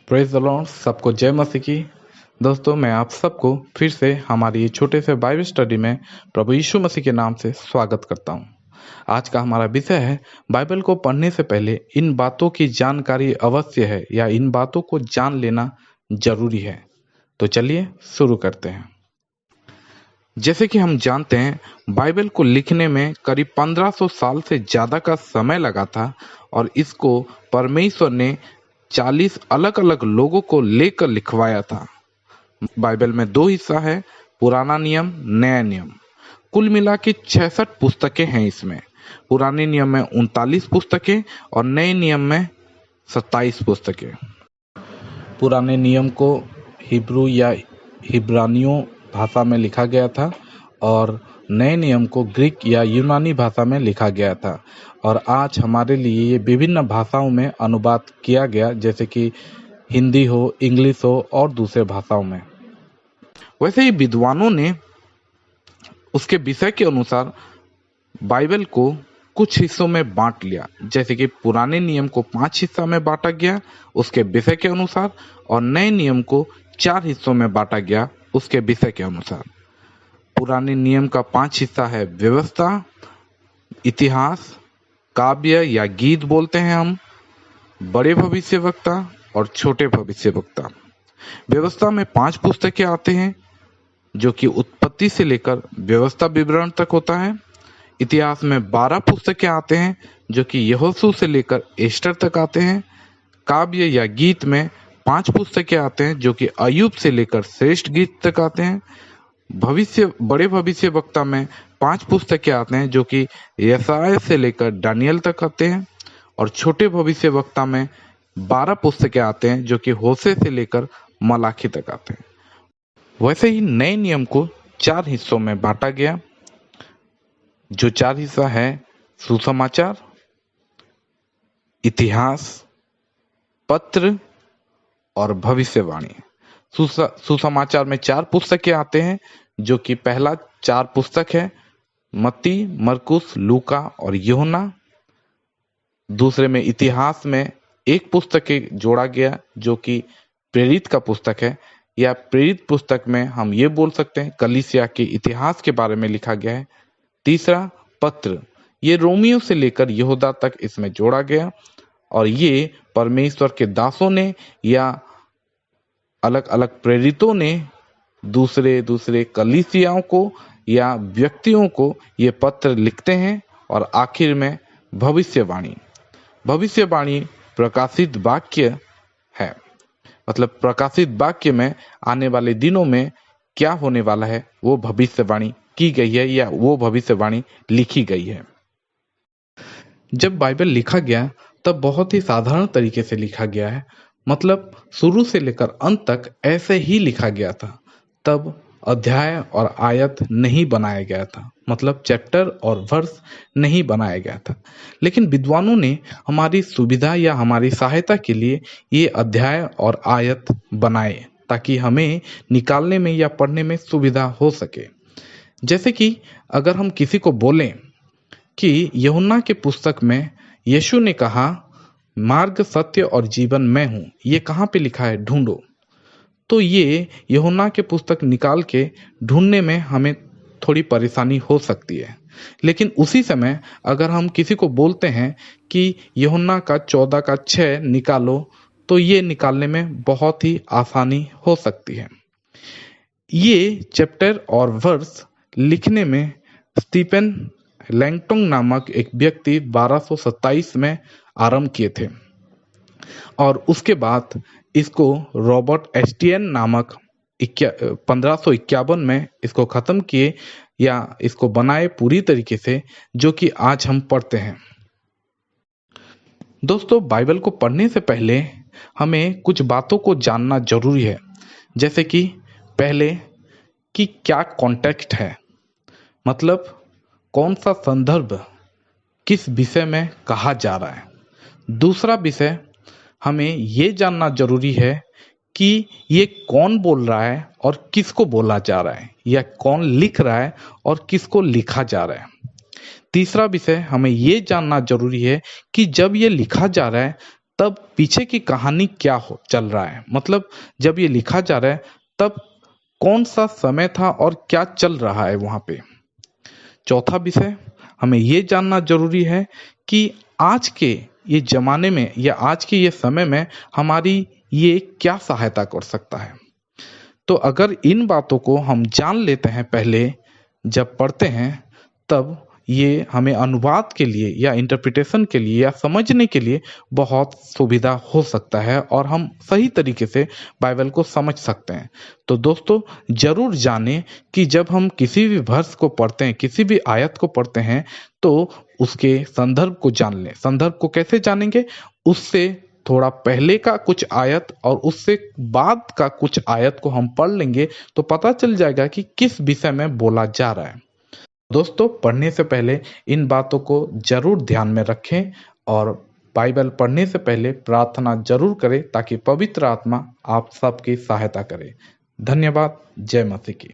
Praise the Lord. सबको जय मसीह की। दोस्तों, मैं आप सबको फिर से हमारी ये छोटे से बाइबल स्टडी में प्रभु यीशु मसीह के नाम से स्वागत करता हूँ। आज का हमारा विषय है, बाइबल को पढ़ने से पहले इन बातों की जानकारी अवश्य है या इन बातों को जान लेना जरूरी है। तो चलिए शुरू करते हैं। जैसे कि हम जानते हैं, बाइबल को लिखने में करीब 1500 साल से ज़्यादा का समय लगा था और इसको परमेश्वर ने 40 अलग अलग लोगों को लेकर लिखवाया था। बाइबल में दो हिस्सा है, पुराना नियम, नया नियम। कुल मिला के 66 पुस्तकें हैं इसमें। पुराने नियम में 39 पुस्तकें और नए नियम में 27 पुस्तकें। पुराने नियम को हिब्रू या हिब्रानियों भाषा में लिखा गया था और नए नियम को ग्रीक या यूनानी भाषा में लिखा गया था और आज हमारे लिए ये विभिन्न भाषाओं में अनुवाद किया गया, जैसे कि हिंदी हो, इंग्लिश हो और दूसरे भाषाओं में। वैसे ही विद्वानों ने उसके विषय के अनुसार बाइबल को कुछ हिस्सों में बांट लिया। जैसे कि पुराने नियम को 5 हिस्सा में बांटा गया उसके विषय के अनुसार और नए नियम को 4 हिस्सों में बांटा गया उसके विषय के अनुसार। पुराने नियम का 5 हिस्सा है व्यवस्था, इतिहास, काव्य या गीत बोलते हैं हम, बड़े भविष्यवक्ता और छोटे भविष्यवक्ता। व्यवस्था में 5 पुस्तकें आते हैं जो कि उत्पत्ति से लेकर व्यवस्था विवरण तक होता है। इतिहास में 12 पुस्तकें आते हैं जो कि यहोशू से लेकर एस्टर तक आते हैं। काव्य या गीत में 5 पुस्तकें आते हैं जो कि अय्यूब से लेकर श्रेष्ठ गीत तक आते हैं। बड़े भविष्य वक्ता में 5 पुस्तकें आते हैं जो कि यशायाह से लेकर दानियल तक आते हैं और छोटे भविष्य वक्ता में 12 पुस्तकें आते हैं जो कि होशे से लेकर मलाखी तक आते हैं। वैसे ही नए नियम को 4 हिस्सों में बांटा गया, जो 4 हिस्सा है सुसमाचार, इतिहास, पत्र और भविष्यवाणी। सुसमाचार में 4 पुस्तकें आते हैं जो कि पहला 4 पुस्तक है मत्ती, मरकुस, लूका और यूहन्ना। दूसरे में इतिहास में 1 पुस्तक जोड़ा गया जो कि प्रेरित का पुस्तक है, या प्रेरित पुस्तक में हम ये बोल सकते हैं कलीसिया के इतिहास के बारे में लिखा गया है। तीसरा पत्र, ये रोमियो से लेकर यहूदा तक इसमें जोड़ा गया और ये परमेश्वर के दासों ने या अलग अलग प्रेरितों ने दूसरे कलीसियाओं को या व्यक्तियों को ये पत्र लिखते हैं। और आखिर में भविष्यवाणी प्रकाशित वाक्य है, मतलब प्रकाशित वाक्य में आने वाले दिनों में क्या होने वाला है वो भविष्यवाणी की गई है या वो भविष्यवाणी लिखी गई है। जब बाइबल लिखा गया तब बहुत ही साधारण तरीके से लिखा गया है, मतलब शुरू से लेकर अंत तक ऐसे ही लिखा गया था। तब अध्याय और आयत नहीं बनाया गया था, मतलब चैप्टर और वर्स नहीं बनाया गया था। लेकिन विद्वानों ने हमारी सुविधा या हमारी सहायता के लिए ये अध्याय और आयत बनाए ताकि हमें निकालने में या पढ़ने में सुविधा हो सके। जैसे कि अगर हम किसी को बोलें कि यूहन्ना के पुस्तक में यीशु ने कहा मार्ग, सत्य और जीवन मैं हूँ, ये कहाँ पे लिखा है, ढूंढो, तो ये यूहन्ना के पुस्तक निकाल के ढूंढने में हमें थोड़ी परेशानी हो सकती है। लेकिन उसी समय अगर हम किसी को बोलते हैं कि यूहन्ना का 14 का 6 निकालो, तो ये निकालने में बहुत ही आसानी हो सकती है। ये चैप्टर और वर्स लिखने में स्टीफन लैंगटोंग नामक एक व्यक्ति 1227 में आरंभ किए थे और उसके बाद इसको रॉबर्ट एस्टियन नामक 1551 में इसको खत्म किए या इसको बनाए पूरी तरीके से, जो कि आज हम पढ़ते हैं। दोस्तों, बाइबल को पढ़ने से पहले हमें कुछ बातों को जानना जरूरी है। जैसे कि पहले कि क्या कॉन्टेक्स्ट है, मतलब कौन सा संदर्भ किस विषय में कहा जा रहा है। दूसरा विषय, हमें ये जानना जरूरी है कि ये कौन बोल रहा है और किसको बोला जा रहा है, या कौन लिख रहा है और किसको लिखा जा रहा है। तीसरा विषय, हमें ये जानना जरूरी है कि जब ये लिखा जा रहा है तब पीछे की कहानी क्या हो चल रहा है, मतलब जब ये लिखा जा रहा है तब कौन सा समय था और क्या चल रहा है वहां पे। चौथा विषय, हमें ये जानना जरूरी है कि आज के ये जमाने में या आज के ये समय में हमारी ये क्या सहायता कर सकता है। तो अगर इन बातों को हम जान लेते हैं पहले जब पढ़ते हैं, तब ये हमें अनुवाद के लिए या इंटरप्रिटेशन के लिए या समझने के लिए बहुत सुविधा हो सकता है और हम सही तरीके से बाइबल को समझ सकते हैं। तो दोस्तों, जरूर जानें कि जब हम किसी भी वर्ष को पढ़ते हैं, किसी भी आयत को पढ़ते हैं, तो उसके संदर्भ को जान लें। संदर्भ को कैसे जानेंगे? उससे थोड़ा पहले का कुछ आयत और उससे बाद का कुछ आयत को हम पढ़ लेंगे तो पता चल जाएगा कि किस विषय में बोला जा रहा है। दोस्तों, पढ़ने से पहले इन बातों को जरूर ध्यान में रखें और बाइबल पढ़ने से पहले प्रार्थना जरूर करें ताकि पवित्र आत्मा आप सबकी सहायता करे। धन्यवाद। जय मसीह की।